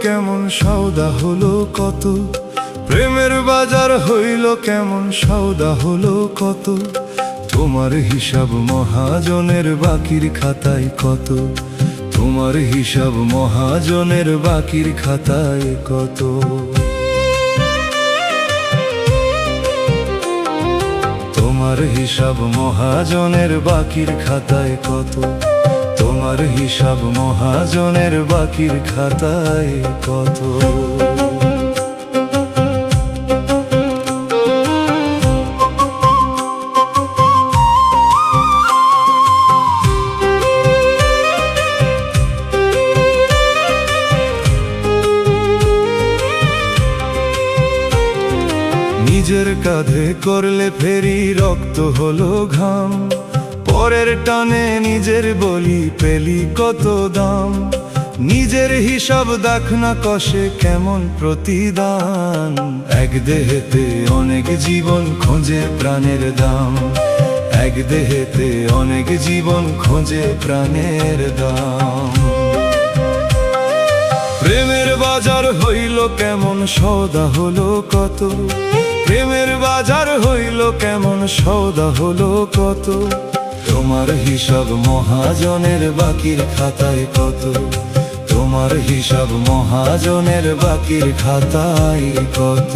কেমন সওদা হলো কত, প্রেমের বাজার হইল কেমন সওদা হলো কত। তোমার হিসাব মহাজনের বাকির খাতায় কত, তোমার হিসাব মহাজনের বাকির খাতায় কত। তোমার হিসাব মহাজনের বাকির খাতায় কত, তোমার হিসাব মহাজনের বাকির খাতায় কত। নিজের কাঁধে করলে ফেরি রক্ত হলো ঘাম, পরের টানে নিজের বলি পেলি কত দাম। নিজের হিসাব দেখ না কষে কেমন প্রতিদান, এক দেহেতে অনেক জীবন খোঁজে প্রাণের দাম, এক দেহেতে অনেক জীবন খোঁজে প্রাণের দাম। প্রেমের বাজার হইল কেমন সওদা হলো কত, প্রেমের বাজার হইল কেমন সওদা হলো কত। তোমার হিসাব মহাজনের বাকির খাতায় কত, তোমার হিসাব মহাজনের বাকির খাতায় কত।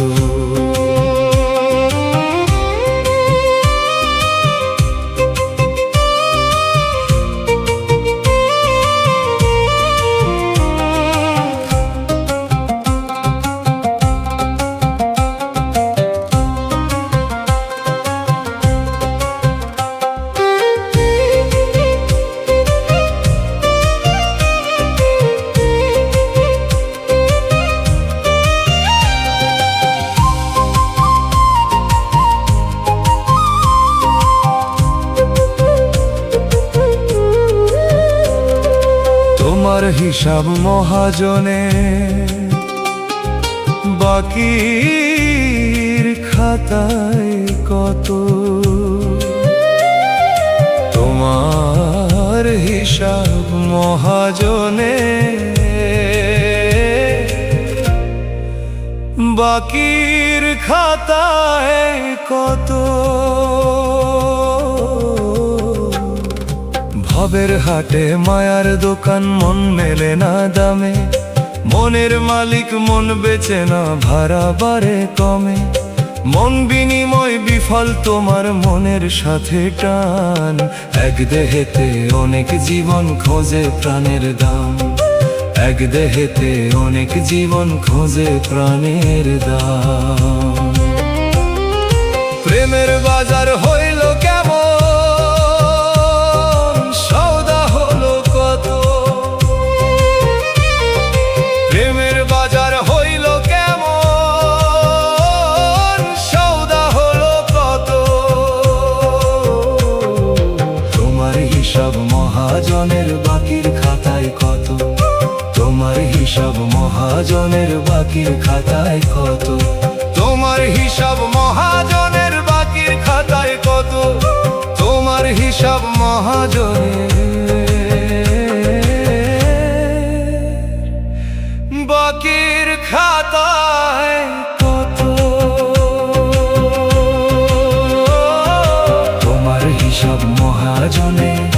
তোমার হিসাব মহাজনে বাকির খাতায় কত, তোমার হিসাব মহাজনে বাকির খাতায় কত। ভবের হাটে মায়ার দোকান মন মেলে না দামে, মনের মালিক মন বেচে না ভাড়া বাড়ে কমে। মন বিনিময় বিফল তোমার মনের সাথে টান, এক দেহেতে অনেক জীবন খোঁজে প্রাণের দাম, এক দেহেতে অনেক জীবন খোঁজে প্রাণের দাম। প্রেমের বাজার হইল কেমন সওদা হলো কত, প্রেমের বাজার হইল কেমন সওদা হলো কত। তোমার হিসাব মহাজনের বাকির খাতায় কত, তোমার হিসাব মহাজনের বাকির খাতায় কত, তোমার হিসাব মহাজনের বাকির খাতায় কত, তোমার হিসাব মহাজনের বাকির খাতায় কত। তোমার হিসাব মহাজনের